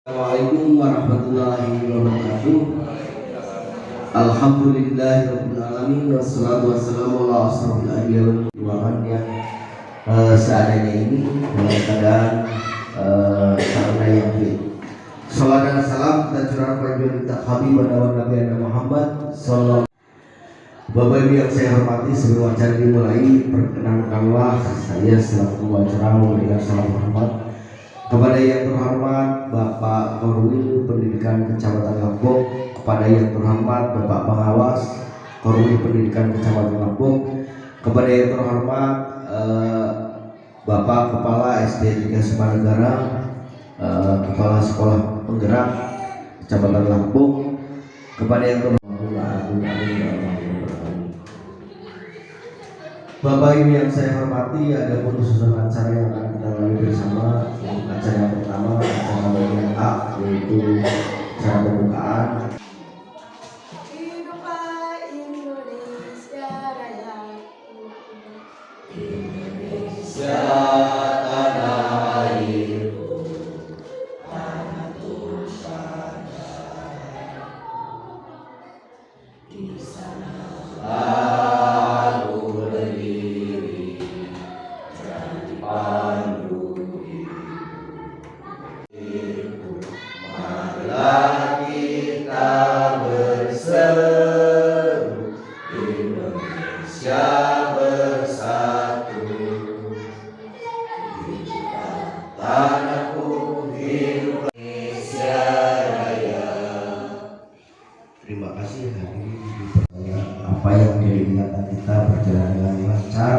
Assalamualaikum warahmatullahi wabarakatuh. Alhamdulillahirabbil alamin wassalatu wassalamu ala asrofil anbiya'i wal mursalin yang seadanya ini dalam keadaan sarana yang baik. Salam dan salam kita curahkan kepada kita Habib dan Nabi Muhammad sallallahu. Bapak Ibu yang saya hormati, sebelum acara dimulai, perkenankanlah saya selaku acara memberikan salam hormat kepada yang terhormat Bapak Korwil Pendidikan Kecamatan Lampung, kepada yang terhormat Bapak Pengawas Korwil Pendidikan Kecamatan Lampung, kepada yang terhormat Bapak Kepala SD 3 Sumanegara, Kepala Sekolah Penggerak Kecamatan Lampung, kepada yang terhormat Bapak Ibu yang saya hormati, ada pun susunan acara yang akan kita lalui bersama. Untuk acara yang pertama, acara bagian A, yaitu acara pembukaan. Hiduplah Indonesia Raya. Indonesia tanah airku, tanah Tuhan, di sana terima kasih hadirin. Apa yang menjadi niatan kita berjalan dengan lancar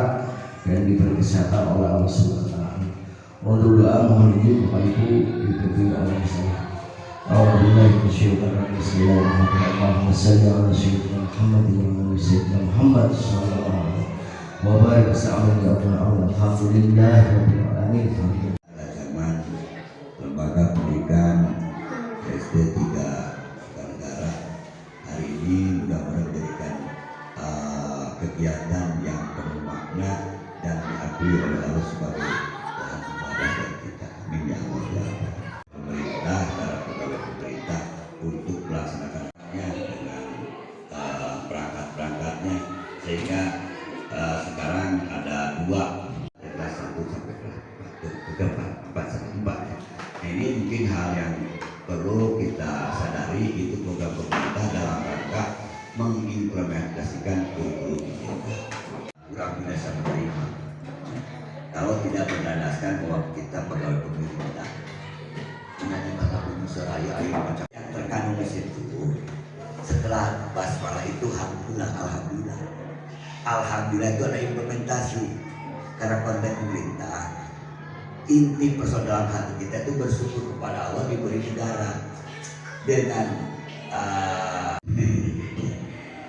dan diberi kesehatan oleh Allah Subhanahu wa taala. Mohon doa, mohon izin Bapak Ibu dipimpin oleh saya. Alhamdulillah, Bismillahirrahmanirrahim. Shalli ala sayyidina Muhammad wa ala sayyidina Muhammad sallallahu alaihi wa barik wasallam ya Allah. Alhamdulillahirabbil alamin. Zaman Lembaga Pendidikan SD 3 Sumanegara hari ini mudah-mudahan menjadikan kegiatan yang penuh makna dan diakui oleh Allah sebagai bahan ibadah bagi kita. Amin ya Allah ya Rabbal. Pemerintah dan pegawai pemerintah untuk melaksanakannya dengan perangkat-perangkatnya, sehingga sekarang ada 2 kelas 1 sampai kelas 4 sampai 4 ya. Nah, ini mungkin hal yang perlu kita sadari, itu program pemerintah dalam rangka mengimplementasikan kurikulum digital. Kurang biasa menerima kalau tidak berdasarkan bahwa kita pegawai pemerintah punya mata seraya macam yang terkandung di situ. Setelah basmalah itu alhamdulillah itu ada implementasi karena konteks pemerintah. Inti persoalan dalam hati kita itu bersyukur kepada Allah diberi negara dengan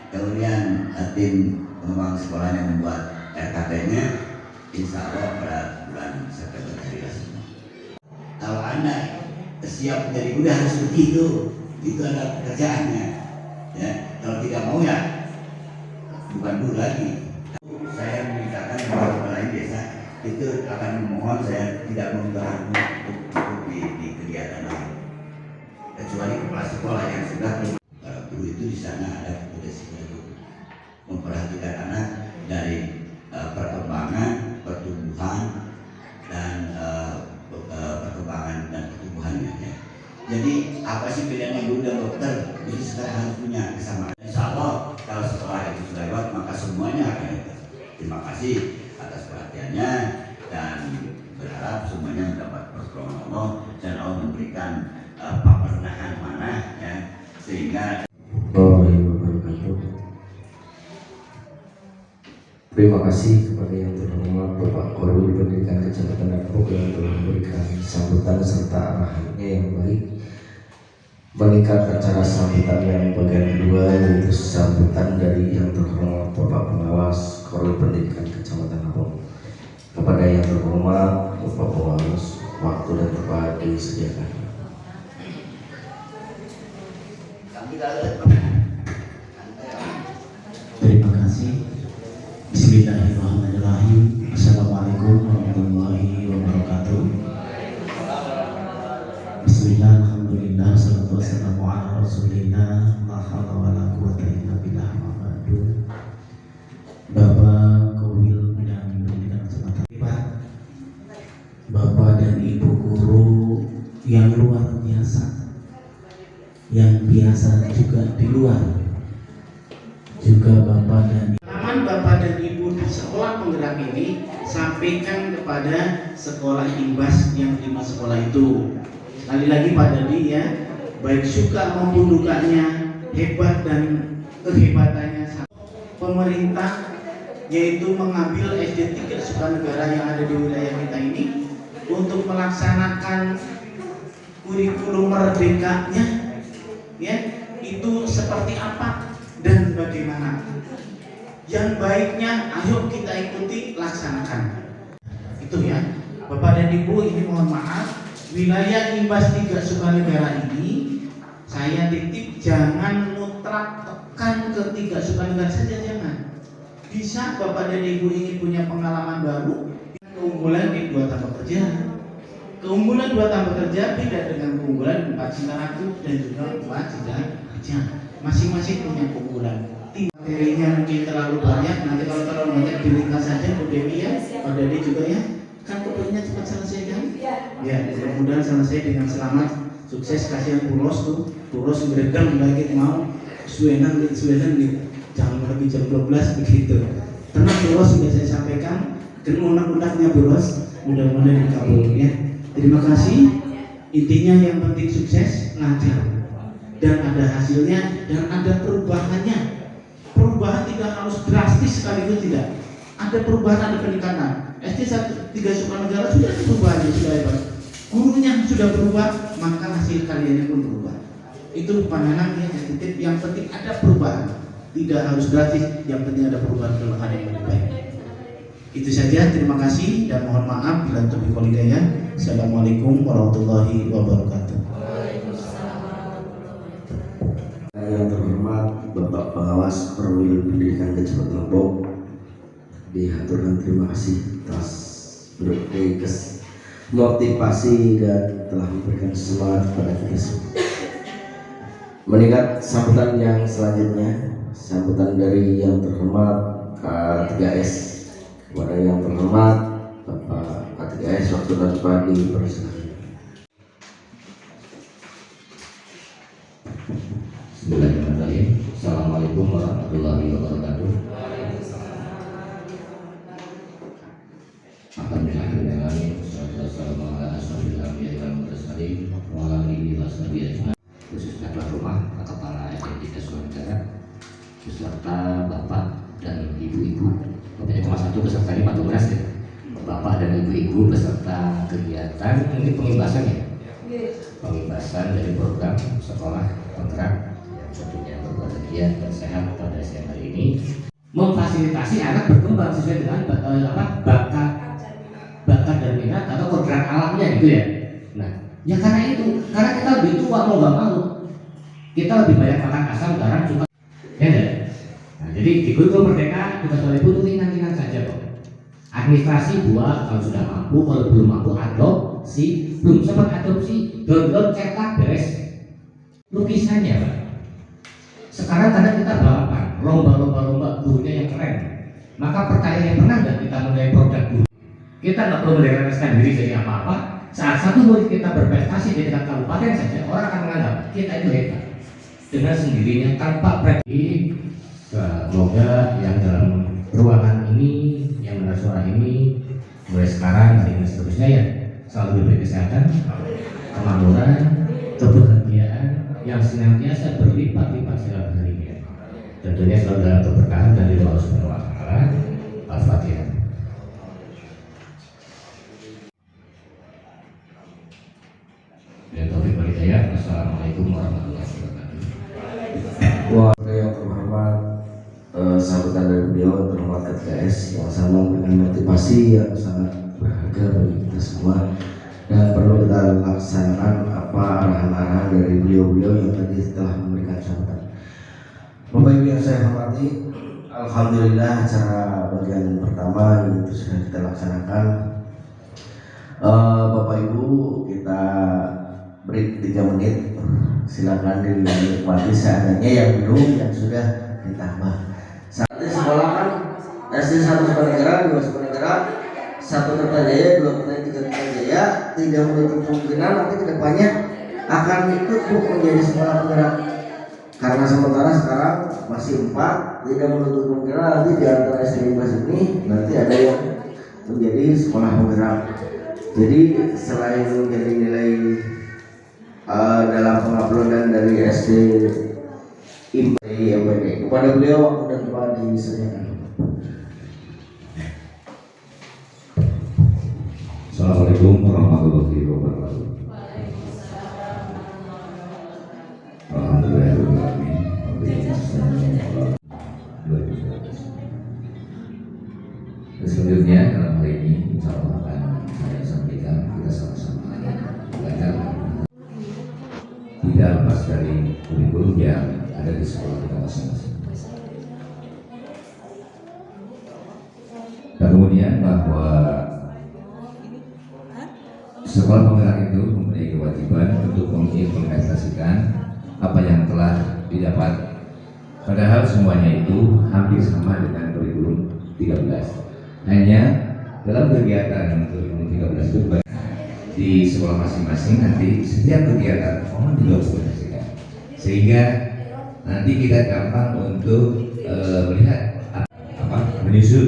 kemudian tim pengembang sekolah yang membuat RKT-nya insya Allah pada bulan September hari semua. Kalau Anda siap menjadi guru harus begitu, itu ada pekerjaannya ya. Kalau tidak mau ya bukan guru lagi. Saya memintakan kepada kepala desa itu akan memohon saya tidak mengganggu untuk di kegiatan lain, kecuali kepala sekolah yang sudah guru itu di sana ada tugasnya memperhatikan anak dari perkembangan, pertumbuhan dan perkembangan dan pertumbuhannya ya. Jadi apa sih bedanya guru dan dokter? Jadi sekarang harus punya kesamaan. Insya Allah kalau sekolah itu sudah lewat maka semuanya akan lewat. Terima kasih atas perhatiannya dan berharap semuanya mendapat pertolongan Allah dan Allah memberikan pemenahan mana ya, sehingga Terima kasih kepada yang terhormat Bapak Korwil Pendidikan Kecamatan Lampung yang telah memberikan sambutan serta arahannya yang baik. Meningkat acara sambutan yang bagian kedua, yaitu sambutan dari yang terhormat Bapak Pengawas Korwil Pendidikan Kecamatan Lampung. Kepada yang terhormat Bapak Pengawas, waktu dan tempat disediakan. Terima kasih. Bismillahirrahmanirrahim. Assalamualaikum warahmatullahi wabarakatuh. Bismillahirrahmanirrahim. wassalamu ala rasulillah la haula wala quwwata illa billah wa ba'du. Bapak Kowil Bidang Pendidikan Kecamatan Bapak dan Ibu guru yang luar biasa, yang biasa juga di luar, juga Bapak dan Bapak dan Ibu di sekolah penggerak ini sampaikan kepada sekolah imbas yang 5 sekolah itu. Sekali lagi Pak Dadi ya, baik suka maupun dukanya, hebat dan kehebatannya pemerintah, yaitu mengambil SD 3 Sukanegara yang ada di wilayah kita ini untuk melaksanakan kurikulum merdekanya, ya, itu seperti apa dan bagaimana. Yang baiknya ayo kita ikuti, laksanakan. Itu ya Bapak dan Ibu, ini mohon maaf, wilayah imbas 3 Sukanegara ini saya titip jangan mutlak tekan ke 3 Sukanegara saja, jangan. Bisa Bapak dan Ibu ingin punya pengalaman baru, keunggulan di 2 tambah kerja. Keunggulan 2 tambah kerja beda dengan keunggulan 4 Cintarakut dan juga 4 Cinta kerja. Masing-masing punya keunggulan. Materinya mungkin terlalu banyak, nanti kalau terlalu banyak diringkas saja Bu Dewi ya, Pak Dadi juga ya. Kan keperluannya cepat selesai kan? Ya, mudah-mudahan selesai dengan selamat, sukses. Kasihan Puros tuh, Puros beredam lagi mau suenan gitu. Jangan lagi jam 12 begitu. Tenang Puros, sudah saya sampaikan, kan unek-uneknya Puros, mudah-mudahan dikabul ya. Terima kasih. Intinya yang penting sukses, ngajar dan ada hasilnya dan ada perubahannya. Perubahan tidak harus drastis sekaligus, tidak. Ada perubahan, ada peningkatan. SD 3 Sukanegara sudah ada perubahannya, sudah hebat. Gurunya sudah berubah, maka hasil karyanya pun berubah. Itu pandangan ya, titip. Yang penting ada perubahan. Tidak harus drastis, yang penting ada perubahan yang lebih baik. Itu saja, terima kasih dan mohon maaf bila taufiq wal hidayah. Assalamualaikum warahmatullahi wabarakatuh. Yang terhormat Bapak Pengawas Perwil Pendidikan Kecamatan Lombok, dihaturkan terima kasih atas berbagai motivasi dan telah memberikan semangat kepada kita semua. Meningkat sambutan yang selanjutnya, sambutan dari yang terhormat K3S kepada yang terhormat Bapak K3S, waktu tanpa dipersilakan. Bismillahirrahmanirrahim. Assalamualaikum warahmatullahi wabarakatuh. Alhamdulillahirrahmanirrahim. Wassalamualaikum warahmatullahi wabarakatuh. Khususnya tuan rumah, kepala SD 3 Sukanegara, beserta bapak dan ibu-ibu. Bapaknya cuma 1 beserta ini 14 ya. Bapak dan ibu-ibu beserta kegiatan ini pengibasan ya. Pengibasan dari program sekolah penggerak tentunya berbahagia dan sehat pada siang hari ini, memfasilitasi anak berkembang sesuai dengan bakat dan minat atau kodrat alamnya gitu ya. Nah, ya karena itu, karena kita lebih tua mau gak mau, kita lebih banyak makan asam, garam, cuka, ya enggak? Nah, jadi di kurikulum merdeka tugas wali itu ringan-ringan saja kok. Administrasi buat kalau sudah mampu, kalau belum mampu adopsi, belum sempat adopsi, download cetak beres. Lukisannya Pak. Sekarang kadang kita balapan, lomba gurunya yang keren. Maka pertanyaannya, pernah nggak kita menilai produk guru? Kita nggak perlu mendeklarasikan diri jadi apa-apa. Saat satu murid kita berprestasi di tingkat kabupaten saja, orang akan menganggap kita itu hebat dengan sendirinya tanpa prediksi. Semoga yang dalam ruangan ini, yang mendengar suara ini, mulai sekarang hari ini seterusnya ya selalu diberi kesehatan, kemakmuran, kebahagiaan yang senantiasa berlipat-lipat setiap harinya. Tentunya selalu dalam keberkahan dari Allah Subhanahu wa taala. Al-Fatihah. Assalamualaikum warahmatullahi wabarakatuh. Wah, yang terhormat, sambutan dari beliau yang terhormat K3S yang sama dengan motivasi yang sangat berharga bagi kita semua dan perlu kita laksanakan apa arahan-arahan dari beliau-beliau yang tadi telah memberikan sambutan. Bapak Ibu yang saya hormati, alhamdulillah acara bagian pertama itu sudah kita laksanakan. Bapak Ibu, kita break 3 menit silakan dinikmati seadanya, yang belum yang sudah ditambah. Saat ini sekolah kan SD 1 Sekolah Negara, 2 Sekolah Negara, 1 Kertajaya, 2 Kertajaya, 3 Kertajaya, tidak menutup kemungkinan nanti kedepannya akan ikut Bu menjadi sekolah penggerak. Karena sementara sekarang masih 4, tidak menutup kemungkinan nanti di antara SD 15 ini nanti ada yang menjadi sekolah penggerak. Jadi selain menjadi nilai dalam penguploadan dari SD IMPD, kepada beliau waktu dan tempat disediakan. Assalamualaikum warahmatullahi wabarakatuh. Alhamdulillahirobbilalamin. Selanjutnya dalam hal ini insya Allah akan saya sampaikan, kita sama-sama belajar tidak lepas dari kurikulum yang ada di sekolah kita masing-masing. Dan kemudian bahwa sekolah penggerak itu mempunyai kewajiban untuk mengimplementasikan apa yang telah didapat. Padahal semuanya itu hampir sama dengan kurikulum 13. Hanya dalam kegiatan kurikulum 13 itu di sekolah masing-masing nanti setiap kegiatan mohon didokumentasikan sehingga nanti kita gampang untuk melihat menyusun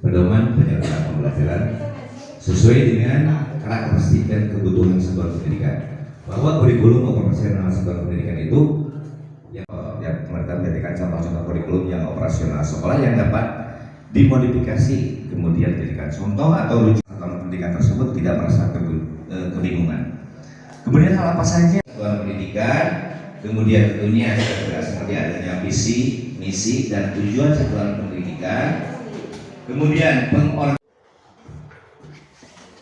pedoman penyelenggaraan pembelajaran sesuai dengan karakteristik dan kebutuhan satuan pendidikan. Bahwa kurikulum operasional satuan pendidikan itu yang mereka menjadikan contoh-contoh kurikulum yang operasional sekolah yang dapat dimodifikasi kemudian dijadikan contoh atau rujukan satuan pendidikan tersebut tidak merasa kebingungan. Kemudian hal apa saja satuan pendidikan, kemudian tentunya seperti adanya visi, misi dan tujuan satuan pendidikan, kemudian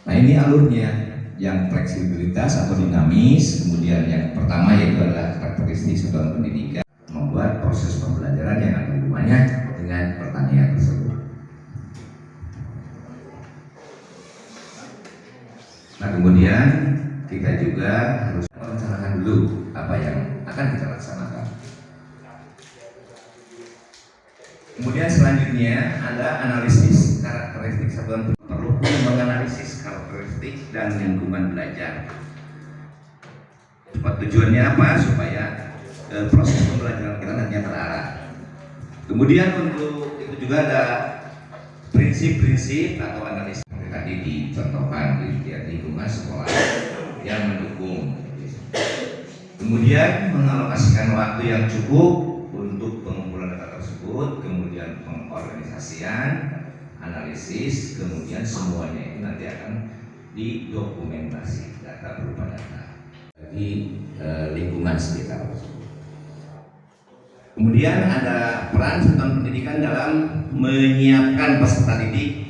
nah ini alurnya yang fleksibilitas atau dinamis. Kemudian yang pertama yaitu adalah karakteristik satuan pendidikan, membuat proses pembelajaran yang ada hubungannya dengan pertanian tersebut. Nah kemudian kita juga harus merencanakan dulu apa yang akan kita laksanakan. Kemudian selanjutnya ada analisis karakteristik satuan pendidikan. Perlu menganalisis karakteristik dan lingkungan belajar. Tujuannya apa? Supaya proses pembelajaran kita nantinya terarah. Kemudian untuk itu juga ada prinsip-prinsip atau analisis yang tadi dicontohkan di lingkungan sekolah yang mendukung. Kemudian mengalokasikan waktu yang cukup untuk pengumpulan data tersebut, kemudian pengorganisasian, analisis, kemudian semuanya itu nanti akan didokumentasi data berupa data bagi lingkungan sekitar. Kemudian ada peran satuan pendidikan dalam menyiapkan peserta didik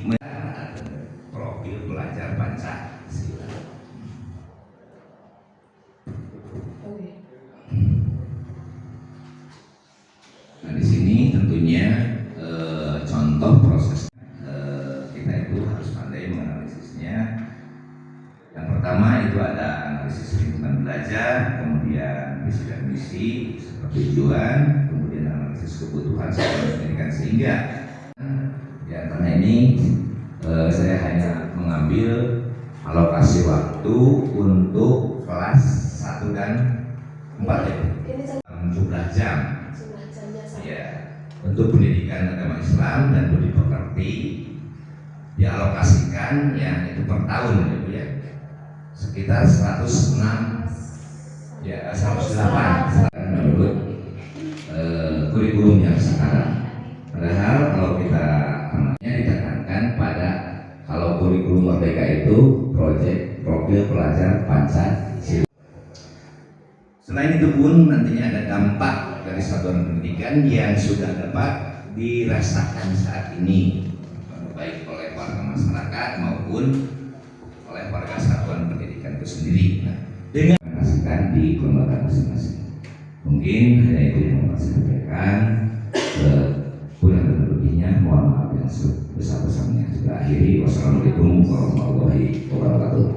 profil pelajar Pancasila. Nah di sini tentunya contoh proses kita itu harus pandai menganalisisnya. Yang pertama itu ada analisis lingkungan belajar, kemudian visi dan misi seperti tujuan, kemudian analisis kebutuhan satuan pendidikan sehingga di antaranya ini saya hanya mengambil alokasi waktu untuk kelas 1 dan 4 ya, jumlah jam ya, untuk pendidikan agama Islam dan budi pekerti dialokasikan ya itu per tahun ya sekitar 106 ya 108 menurut kurikulum yang sekarang. Padahal kalau kita ditekankan pada kalau kurikulum merdeka itu proyek profil pelajar Pancasila. Selain itu pun nantinya ada dampak dari satuan pendidikan yang sudah dapat dirasakan saat ini baik oleh warga masyarakat maupun oleh warga satuan pendidikan itu sendiri. Nah, dengan memastikan di kelembagaan masing-masing. Mungkin hanya itu yang mau saya sampaikan. Kurang dan lebihnya mohon maaf yang sebesar-besarnya. Sudah akhiri. Wassalamualaikum warahmatullahi wabarakatuh.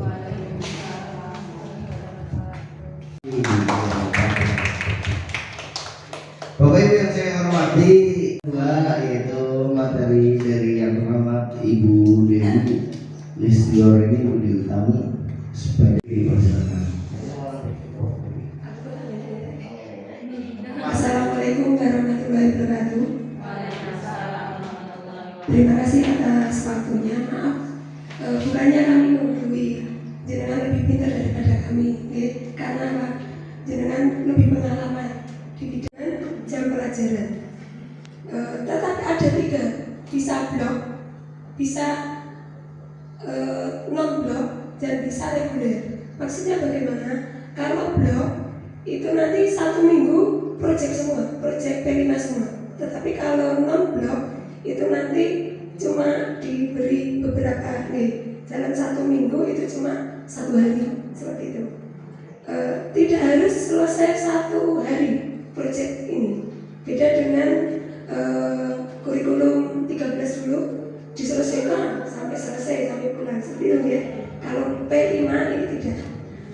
supaya dipersilakan. Assalamualaikum warahmatullahi wabarakatuh. Terima kasih atas waktunya. Maaf, bukannya kami menggurui, jenengan lebih pintar daripada kami, karena apa? Jenengan lebih pengalaman di bidang jam pelajaran. Tetapi ada 3, bisa blok, bisa non blok, dan bisa reguler. Maksudnya bagaimana? Kalau blok itu nanti 1 minggu proyek semua, proyek P5 semua. Tetapi kalau non blok itu nanti cuma diberi beberapa dalam 1 minggu itu cuma 1 hari seperti itu. Tidak harus selesai 1 hari proyek ini. Beda dengan kurikulum 13 dulu diselesaikan sampai selesai sampai pulang seperti itu ya. Kalau P5 ini tidak.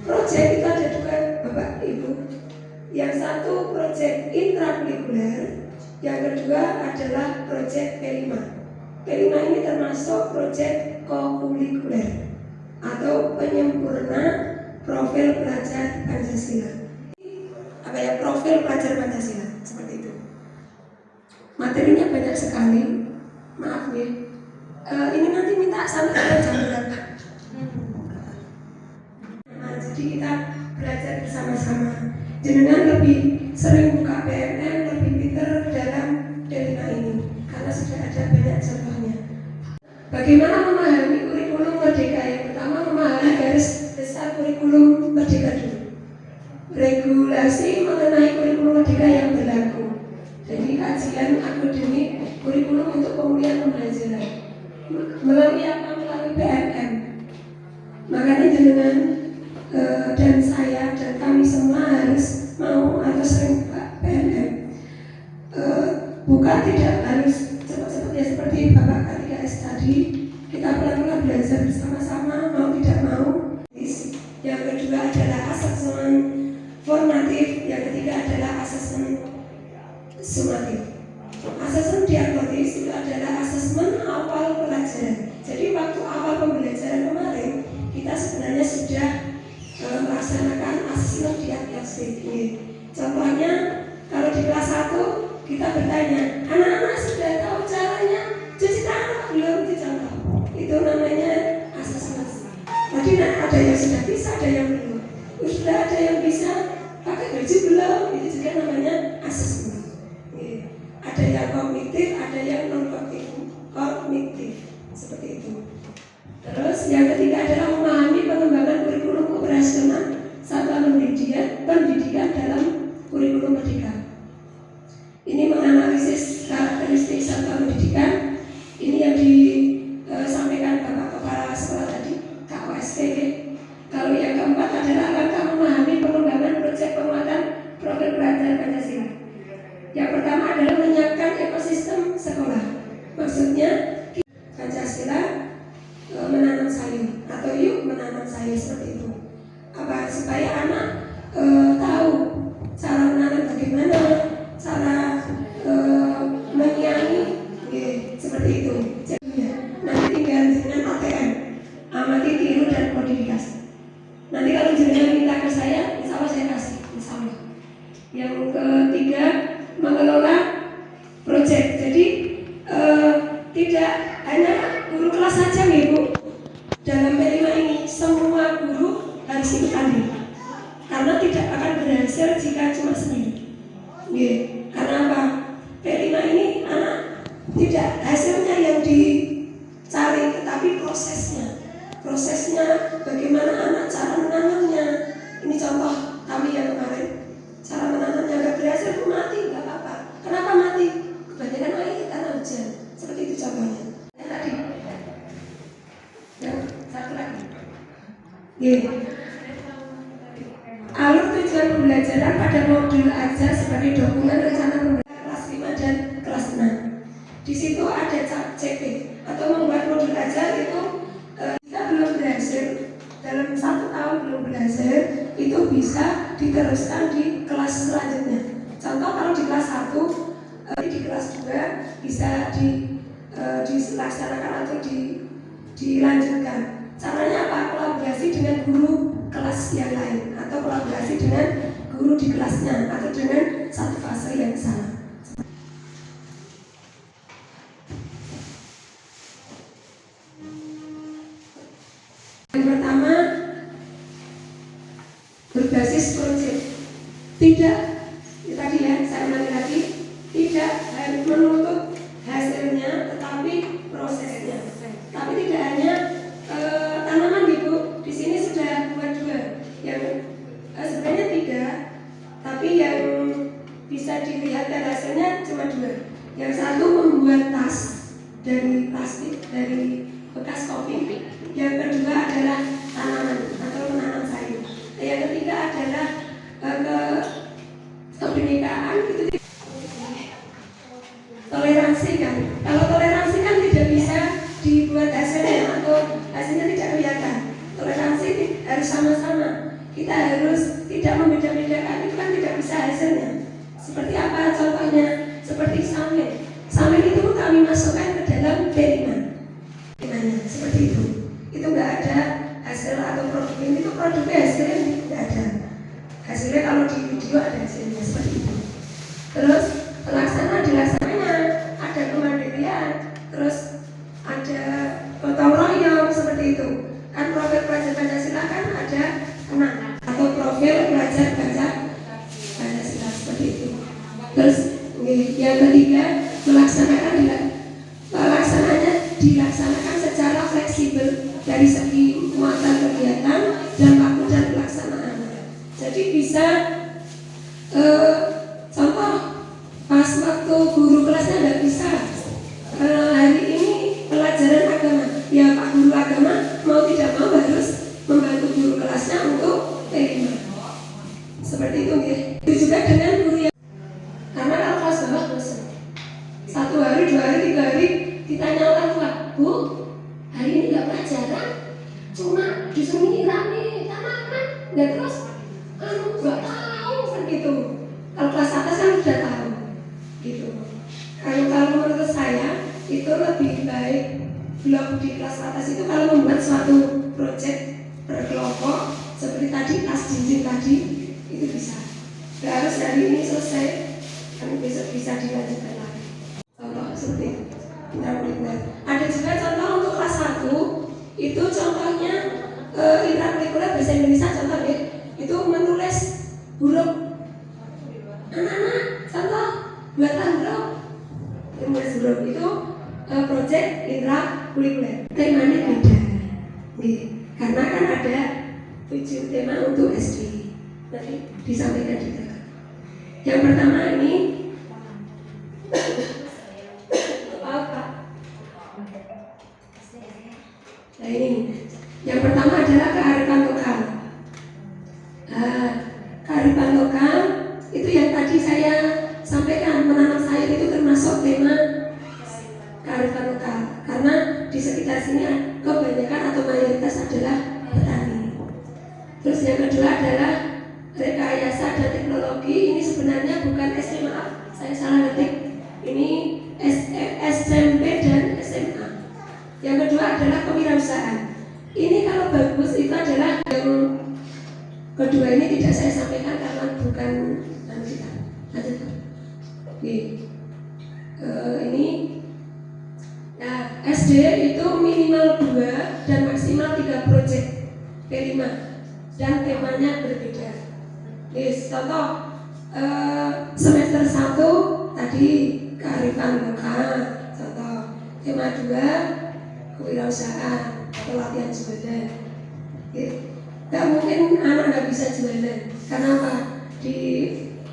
Proyek itu ada 2 Bapak Ibu. Yang satu proyek intrakurikuler, yang kedua adalah proyek P5. P5 ini termasuk proyek kokurikuler atau penyempurna profil pelajar Pancasila. Profil pelajar Pancasila seperti itu. Materinya banyak sekali. Maaf ya. Ini nanti minta sampai jam berapa? Jadi kita belajar bersama-sama. Jenengan lebih sering buka PMM, lebih pintar dalam Delima ini karena sudah ada banyak contohnya. Bagaimana memahami kurikulum Merdeka? Yang pertama memahami garis besar kurikulum Merdeka dulu. Regulasi mengenai kurikulum Merdeka yang berlaku. Jadi kajian akademik kurikulum untuk pemulihan pembelajaran melalui apa? Melalui PMM. Makanya jenengan dan saya dan kami semua harus mau atau sering buka PMM. Buka tidak harus cepat-cepat ya seperti Bapak K3S tadi. Kita pelan-pelan belajar bersama-sama, mau tidak mau. Yang kedua adalah asesmen formatif, yang ketiga adalah asesmen sumatif. Asesmen diagnosis itu adalah asesmen awal pelajaran. Jadi waktu awal pembelajaran kemarin kita sebenarnya sudah melaksanakan asesmen diagnostik. Contohnya kalau di kelas 1 kita bertanya, anak-anak sudah tahu caranya cuci tangan belum? Itu contoh. Itu namanya asesmen. Tadi ada yang sudah bisa, ada yang belum. Sudah ada yang bisa pakai baju belum? Itu juga namanya asesmen. Ada yang kognitif, ada yang non kognitif seperti itu. Terus yang ketiga adalah memahami pengembangan kurikulum operasional satuan pendidikan dalam kurikulum Merdeka. Ini menganalisis karakteristik satuan pendidikan. Ini yang disampaikan Bapak Kepala Sekolah tadi, KOSP. Kalau yang keempat adalah langkah memahami pengembangan proyek penguatan profil pelajar Pancasila. Yang pertama adalah menyiapkan ekosistem sekolah. Maksudnya Pancasila menanam sayur atau yuk menanam sayur seperti itu. Supaya anak tahu cara menanam bagaimana, cara menyiangi, seperti itu. Jadi nanti tinggal dengan ATM, amati, tiru dan kodifikasi. Nanti kalau jenengan minta ke saya, insya Allah saya kasih, insya Allah. Yang ketiga mengelola proyek. Jadi tidak hanya guru kelas saja nih Bu. Dalam P5 ini semua guru harus ikut andil. Karena tidak akan berhasil jika cuma sendiri. Karena apa? P5 ini anak tidak hasilnya yang dicari, tetapi prosesnya bagaimana anak cara menanamnya. Ini contoh kami yang kemarin, cara menanamnya nggak berhasil, mati nggak apa-apa. Kenapa mati? Kebanyakan air karena hujan. Seperti itu contohnya. Tadi yang satu lagi. Alur tujuan pembelajaran pada modul ajar sebagai dokumen rencana pembelajaran kelas 5 dan kelas 6. Di situ ada CP atau membuat modul ajar itu jika belum berhasil dalam 1 tahun belum berhasil, itu bisa diteruskan di kelas selanjutnya. Contoh kalau di kelas 1, di kelas 2 bisa dilaksanakan atau dilanjutkan. Caranya apa? Kolaborasi dengan dengan guru kelas yang lain atau kolaborasi dengan guru di kelasnya atau dengan satu fase yang sama. Yang pertama, berbasis proyek. Tidak, tadi ya saya ulangi lagi, tidak menuntut hasilnya, tetapi prosesnya. Tapi tidak hanya tanaman gitu. Di sini sudah buat 2, yang sebenarnya 3, tapi yang bisa dilihat dari hasilnya cuma 2. Yang satu membuat tas dari plastik, dari bekas kopi. Yang kedua adalah tanaman atau menanam sayur. Yang ketiga adalah kebinekaan itu. Toleransi kan. Kalau toleransi kan tidak bisa dibuat hasilnya atau hasilnya tidak kelihatan. Toleransi harus sama-sama. Kita harus tidak membeda-bedakan, itu kan tidak bisa hasilnya. Seperti apa contohnya? Seperti samin. Samin itu kami masukkan ke dalam B5. Seperti itu. Itu nggak ada hasil atau produk ini, itu produknya hasilnya nggak ada. Hasilnya kalau di video ada hasilnya seperti itu. Terus dilaksananya ada kemandirian, terus ada gotong royong seperti itu. Kan profil pelajar Pancasila kan ada 6 atau profil pelajar baca Pancasila seperti itu. Terus yang ketiga dilaksanakan secara fleksibel dari segi muatan kegiatan dan waktu dan pelaksanaan. Jadi bisa contoh pas waktu guru kelasnya nggak bisa hari ini pelajaran agama, ya Pak Guru agama mau tidak mau harus membantu guru kelasnya untuk P5 seperti itu ya. Itu juga dengan guru yang karena kalau kelas bawah bosan 1 hari, 2 hari, 3 hari ditanya orang tua, Bu, hari ini nggak pelajaran, cuma disuruh nyirami tanaman, nggak terus nggak tahu kan gitu. Kalau kelas atas kan sudah tahu gitu. Kalau menurut saya itu lebih baik blok di kelas atas itu kalau membuat suatu proyek berkelompok seperti tadi tas jinjing tadi itu bisa. Nggak harus hari ini selesai, kan besok bisa dilanjutkan lagi. Contoh seperti itu. Ada juga contoh untuk kelas 1 itu contohnya intrakurikuler bahasa Indonesia contoh ya, itu menulis huruf anak-anak contoh buatan huruf menulis huruf itu proyek intrakurikuler temanya beda karena kan ada 7 tema untuk SD nanti disampaikan juga. Yang pertama ini nah ini yang pertama adalah kearifan lokal. Kearifan lokal itu yang tadi saya sampaikan, menanam sayur itu termasuk tema kearifan lokal karena di sekitar sini kebanyakan atau mayoritas adalah petani. Terus yang kedua adalah rekayasa dan teknologi. Ini sebenarnya bukan SD, maaf saya salah ketik, ini SMP dan SMA. Yang kedua adalah kewirausahaan. Ini kalau bagus itu adalah yang kedua ini tidak saya sampaikan karena bukan kita. Ini nah, SD itu minimal 2 dan maksimal 3 proyek P5 dan temanya berbeda. Contoh semester 1 tadi kearifan lokal, contoh tema 2 kewirausahaan atau latihan jualan. Gak mungkin anak nggak bisa jualan. Karena apa? Di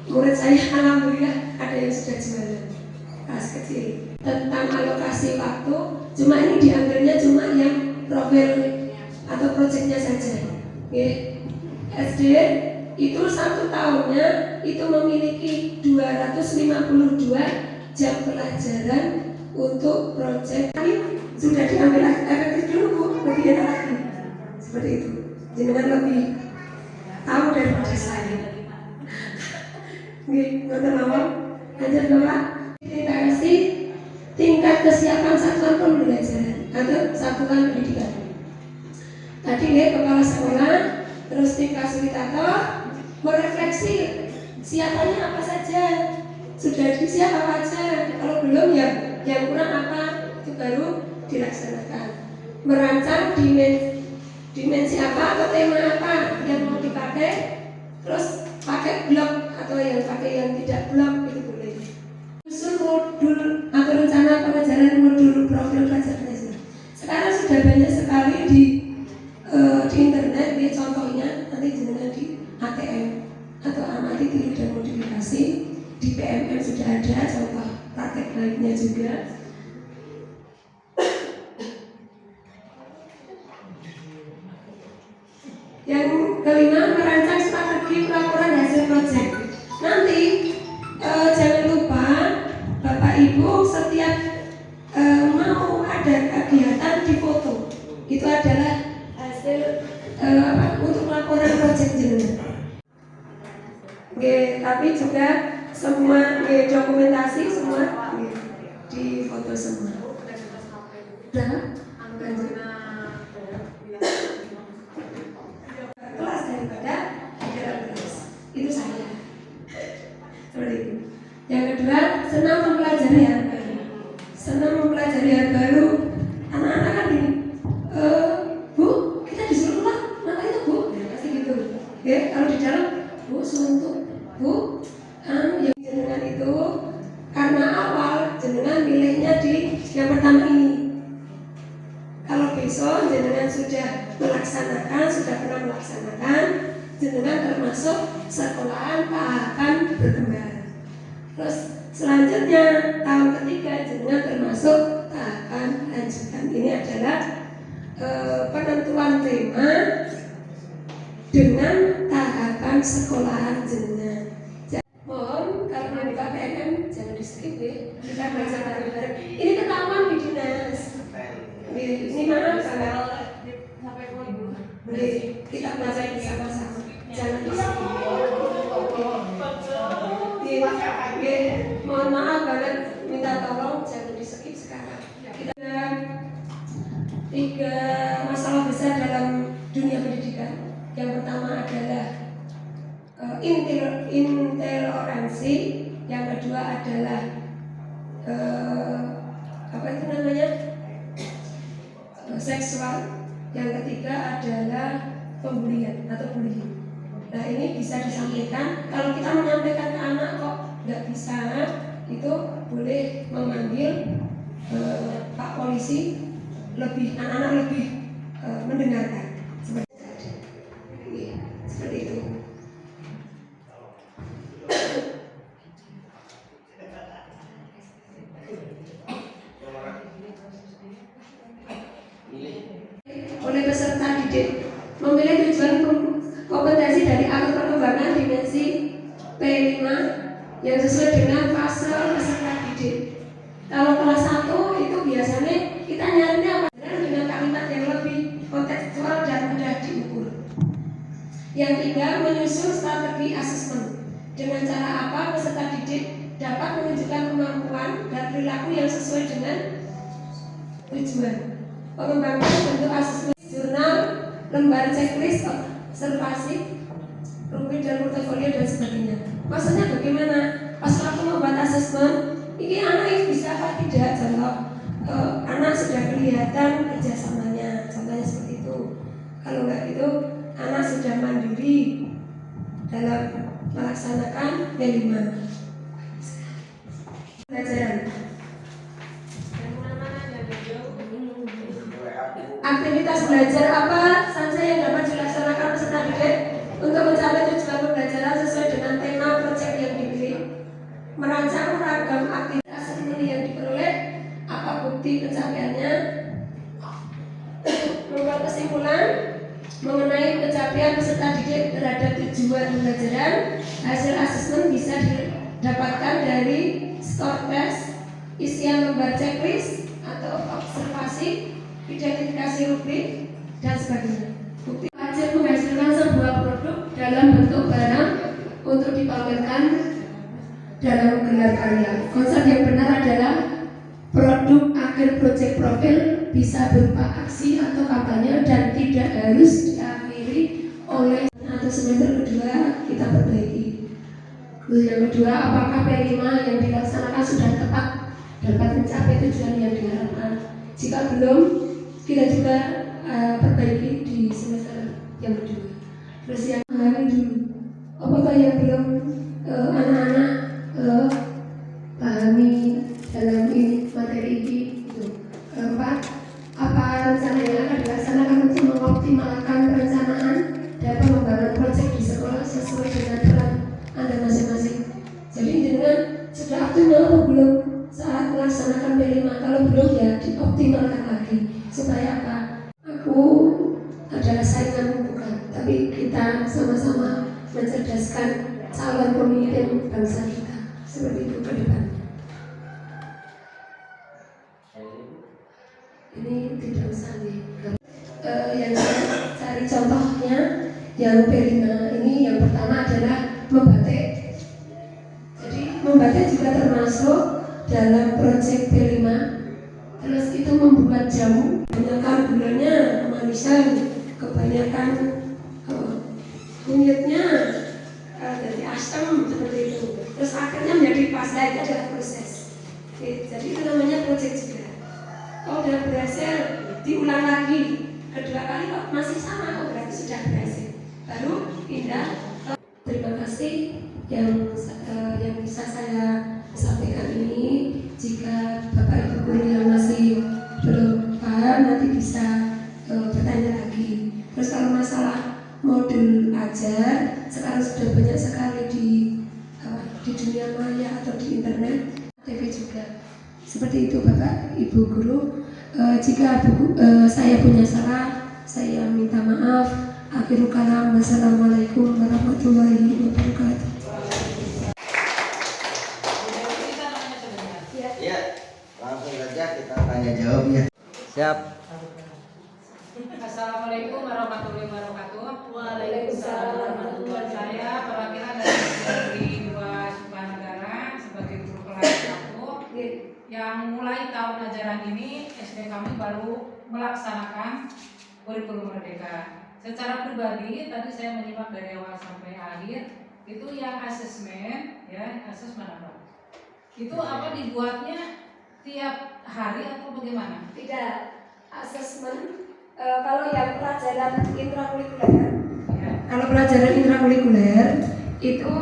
murid saya alhamdulillah ada yang sudah jualan kelas kecil. Tentang alokasi waktu, cuma ini diambilnya cuma yang profil atau proyeknya saja. SD itu 1 tahunnya itu memiliki 252 jam pelajaran untuk proyek. Sudah diambil efektif dulu Bu, lebih enak lagi. Seperti itu. Jenengan lebih tahu daripada saya. Nggak mau. Lanjut Bapak. Integrasi tingkat kesiapan satuan pembelajaran atau satuan pendidikan. tadi kepala sekolah, terus tim fasilitator merefleksi siapanya apa saja, sudah siap apa aja, kalau belum ya yang kurang apa, itu baru dilaksanakan. Merancang dimensi apa atau tema apa yang mau dipakai, terus pakai blok atau yang tidak blok itu boleh. Usul modul atau rencana pengajaran modul profil pelajar Pancasila. Sekarang sudah banyak sekali di internet, ya contohnya nanti jenengan di ATM atau amati tiru dan modifikasi, di PMM sudah ada contoh praktek lainnya juga. Yang kelima, merancang strategi pelaporan hasil proyek. Nanti jangan lupa Bapak Ibu setiap mau ada kegiatan di foto, itu adalah hasil untuk laporan proyek jenengan. Tapi juga semua dokumentasi semua di foto semua. Udah, lanjut. Kelas daripada ajaran kelas itu saya. Seperti itu. Yang kedua, senang mempelajari hal baru. Senang mempelajari hal baru. Anak-anak kan gini, Bu, kita disuruh keluar, maka itu Bu, pasti gitu. Ya, kalau di dalam, Bu, suntuk, Bu, yang jenengan itu karena awal jenengan milihnya di yang pertama ini. Kalau besok jenengan sudah melaksanakan, sudah pernah melaksanakan, jenengan termasuk sekolahan akan berkembang. Terus selanjutnya tahun ketiga jenengan termasuk tahapan lanjutan. Ini adalah penentuan tema dengan tahapan sekolahan jenengan. Mohon kalau membuka PMM jangan di skip ya, kita belajar bareng-bareng. Ini ketahuan di dinas. Ini mana kalau kita belajar bersama-sama, jangan di skip. Mohon maaf banget, minta tolong jangan di skip sekarang. Kita ada 3 masalah besar dalam dunia pendidikan. Yang pertama adalah intoleransi, yang kedua adalah apa itu namanya seksual, yang ketiga adalah pembulian atau bullying. Nah ini bisa disampaikan. Kalau kita menyampaikan ke anak kok nggak bisa, itu boleh memanggil Pak Polisi, lebih anak-anak lebih mendengarkan. Seperti itu. Oleh peserta didik memilih tujuan kompetensi dari alur perkembangan dimensi P5 yang sesuai dengan fase peserta didik. Kalau kelas 1 itu biasanya kita nyarinya apa? Dengan kalimat yang lebih kontekstual dan mudah diukur. Yang ketiga, menyusun strategi asesmen. Dengan cara apa peserta didik dapat menunjukkan kemampuan dan perilaku yang sesuai dengan tujuan. Mengembangkan bentuk asesmen, jurnal, lembar checklist, observasi, rubrik dan portofolio dan sebagainya. Maksudnya bagaimana? Pas waktu membuat asesmen, ini anak ini bisa apa tidak? Contoh, anak sudah kelihatan kerjasamanya, contohnya seperti itu. Kalau enggak itu, anak sudah mandiri dalam melaksanakan P5. Pelajaran. Aktivitas belajar apa saja yang dapat dilaksanakan peserta didik untuk mencapai tujuan pembelajaran sesuai dengan tema proyek yang dipilih. Merancang ragam aktivitas seperti yang diperoleh, apa bukti pencapaiannya, membuat kesimpulan mengenai pencapaian peserta didik terhadap tujuan pembelajaran. Hasil asesmen bisa didapatkan dari skor tes, isian lembar checklist atau observasi, identifikasi rubrik dan sebagainya. Bukti hasil menghasilkan sebuah produk dalam bentuk barang untuk dipamerkan dalam gelar karya. Konsep yang benar adalah produk akhir proyek profil bisa berupa aksi atau kampanye dan tidak harus diakhiri oleh atau semester kedua kita perbaiki. Terus yang kedua, apakah P5 yang dilaksanakan sudah tepat dapat mencapai tujuan yang diharapkan? Jika belum, kita juga perbaiki di semester yang kedua. Terus yang hari dulu, apakah yang belum anak-anak pahami dalam ini materi ini? Keempat, apa rencana yang akan dilaksanakan untuk mengoptimalkan perencanaan dan pengembangan proyek di sekolah sesuai dengan peran Anda masing-masing? Jadi dengan sudah optimal atau belum saat melaksanakan P5? Kalau belum ya dioptimalkan lagi supaya apa? Aku adalah sainganmu bukan, tapi kita sama-sama mencerdaskan calon pemimpin bangsa kita. Seperti itu ke depan. Ini tidak usah nih. Yang saya cari contohnya yang P5 ini yang pertama adalah membatik. Jadi membatik juga termasuk dalam proyek P5. Terus itu membuat jamu, kebanyakan gulanya kemanisan, kebanyakan kunyitnya dari asam seperti itu. Terus akhirnya menjadi pasta, itu adalah proses. Oke, jadi itu namanya proyek juga. Kalau udah berhasil, diulang lagi kedua kali kok masih sama, oh berarti sudah berhasil. Baru pindah. Terima kasih yang bisa saya sampaikan ini. Jika Bapak Ibu guru yang masih belum paham nanti bisa bertanya lagi. Terus kalau masalah modul ajar, sekarang sudah banyak sekali di dunia maya atau di internet, TV juga. Seperti itu Bapak Ibu guru. Jika saya punya salah, saya minta maaf. Akhirul kalam. Wassalamualaikum warahmatullahi wabarakatuh. Ya, langsung saja kita tanya jawab ya. Siap. Assalamualaikum warahmatullahi wabarakatuh. Waalaikumsalam warahmatullahi wabarakatuh. Saya perwakilan dari dua Sumpah Negara sebagai guru kelas 1 yang mulai tahun ajaran ini SD kami baru melaksanakan kurikulum merdeka. Secara pribadi tadi saya menyimak dari awal sampai akhir itu yang asesmen apa? Itu apa dibuatnya tiap hari atau bagaimana? Tidak, asesmen kalau yang pelajaran intrakurikuler. Ya. Kalau pelajaran intrakurikuler itu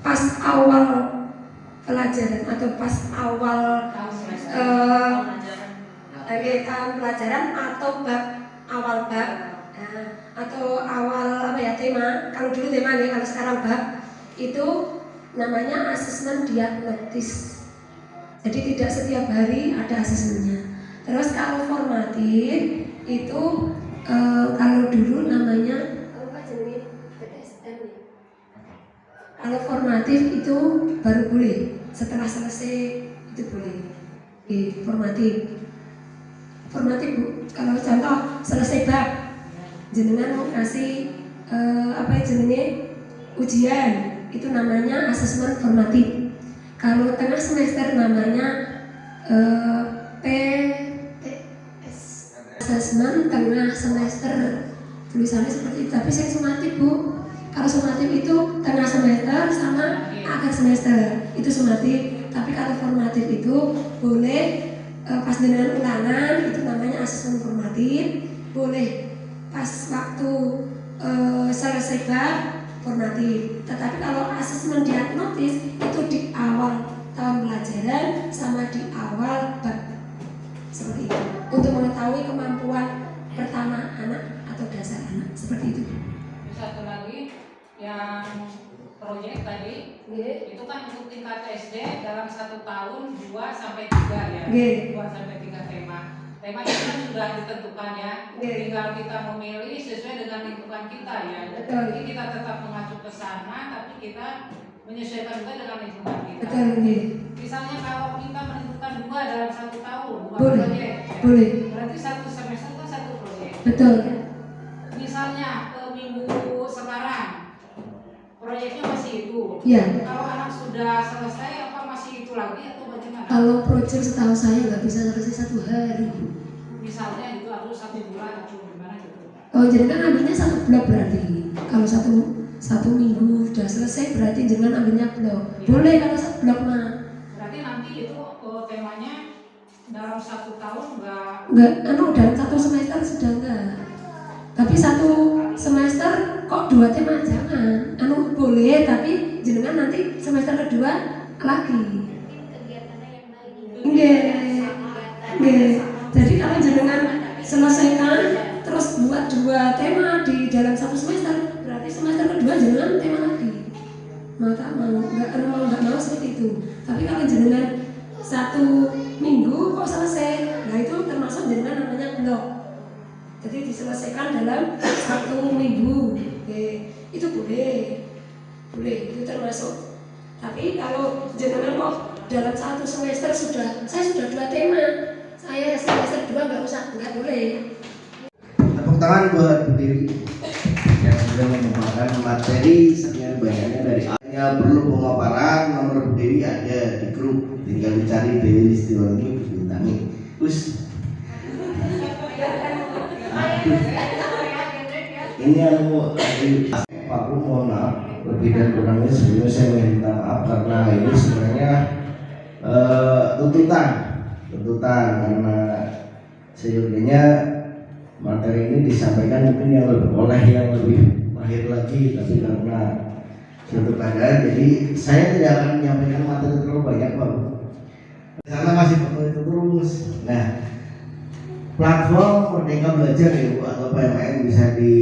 pas awal pelajaran atau pas awal tahun pelajaran atau bab awal bab atau awal tema. Kalau dulu tema nih, kalau sekarang bab itu namanya asesmen diagnotis. Jadi tidak setiap hari ada asesmennya. Terus kalau formatif itu kalau dulu namanya kalau formatif itu baru boleh setelah selesai itu boleh. Formatif Bu. Kalau contoh selesai bab jenengan mau kasih ujian itu namanya asesmen formatif. Kalau tengah semester namanya PTS, asesmen tengah semester, tulisannya seperti itu. Tapi saya sumatif Bu. Kalau sumatif itu tengah semester sama akhir semester itu sumatif. Tapi kalau formatif itu boleh pas dengan ulangan itu namanya asesmen formatif. Boleh pas waktu selesai bab formatif. Tetapi kalau asesmen diagnotis itu di awal tahun pelajaran sama di awal bab. Seperti itu. Untuk mengetahui kemampuan pertama anak atau dasar anak. Seperti itu. Satu lagi yang proyek tadi itu kan untuk tingkat SD dalam 1 tahun 2 sampai 3 ya. 2 sampai 3 tema. Tema itu kan sudah ditentukan ya. Tinggal kita memilih sesuai dengan lingkungan kita ya. Jadi kita tetap mengacu ke sana, tapi kita menyesuaikan juga dengan lingkungan kita. Misalnya kalau kita menentukan 2 dalam 1 tahun, 2 proyek. Boleh. Berarti 1 semester kan 1 proyek. Betul. Misalnya minggu sekarang proyeknya masih itu. Iya. Kalau anak sudah selesai apa masih minggu lagi atau bagaimana? Kalau proyek setahu saya nggak bisa selesai 1 hari. Misalnya itu harus 1 bulan atau gimana gitu. Oh, jadi kan ambilnya 1 blok berarti. Kalau satu minggu sudah selesai berarti jangan ambilnya blok. Boleh kalau 1 blok mah. Berarti nanti itu temanya dalam 1 tahun enggak Dalam 1 semester sudah enggak. Tapi 1 semester kok 2 tema jangan. Boleh tapi jenengan nanti semester kedua lagi. Nggih. Jadi kalau jenengan selesaikan terus buat 2 tema di dalam 1 semester, berarti semester kedua jenengan tema lagi. Maka nggak mau seperti itu. Tapi kalau jenengan 1 minggu kok selesai, nah itu termasuk jenengan namanya blok. Jadi diselesaikan dalam 1 minggu. Itu boleh itu termasuk. Tapi kalau jenengan kok dalam 1 semester saya sudah 2 tema, saya semester 2 nggak boleh. Tepuk tangan buat Bu Dewi yang sudah memaparkan materi sekian banyaknya dari hanya perlu pemaparan. Nomor Bu Dewi ada di grup, tinggal dicari Dewi Listiwangi Bintangi. Ini aku mohon maaf lebih dan kurangnya. Sebelumnya saya minta maaf karena ini sebenarnya tuntutan karena seyogianya materi ini disampaikan mungkin yang lebih mahir lagi, tapi karena suatu keadaan jadi saya tidak akan menyampaikan materi terlalu banyak Pak. Karena masih perlu itu terus. Nah, platform Merdeka Belajar ya Bu, atau PMN bisa di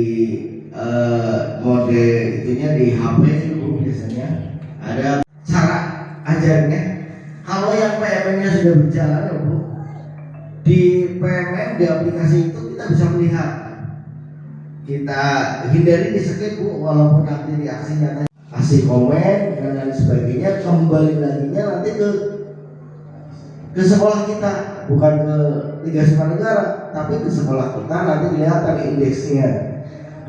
mode itunya di HP itu Bu, biasanya ada cara ajarnya. Kalau yang PMN-nya sudah berjalan ya Bu, di PMN di aplikasi itu kita bisa melihat, kita hindari di skip Bu, walaupun nanti di aksi nyata kasih komen dan lain sebagainya. Kembali lagi nanti ke sekolah kita, bukan ke Liga Sekolah Negara, tapi ke sekolah kita. Nanti kelihatan indeksnya.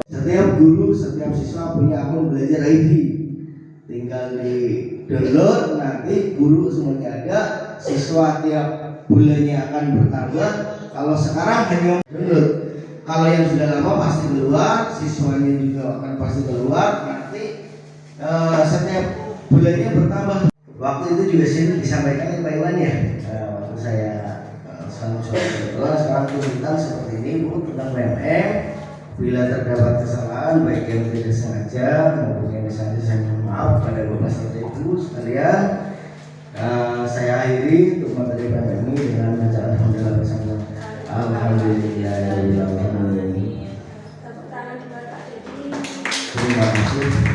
Setiap guru, setiap siswa punya akun belajar ID, tinggal di download. Nanti guru semuanya ada, siswa tiap bulannya akan bertambah. Kalau sekarang hanya download, kalau yang sudah lama pasti keluar, siswanya juga akan pasti keluar. Nanti setiap bulannya bertambah. Waktu itu juga sini disampaikan oleh Pak Iwan ya, waktu saya sekarang tuntutan seperti ini Bu tentang PMN. Bila terdapat kesalahan baik yang tidak sengaja maupun yang disengaja, saya mohon maaf pada Bapak seperti itu sekalian. Saya akhiri untuk materi PMN ini dengan bacaan alhamdulillah bersama alhamdulillah. Terima kasih.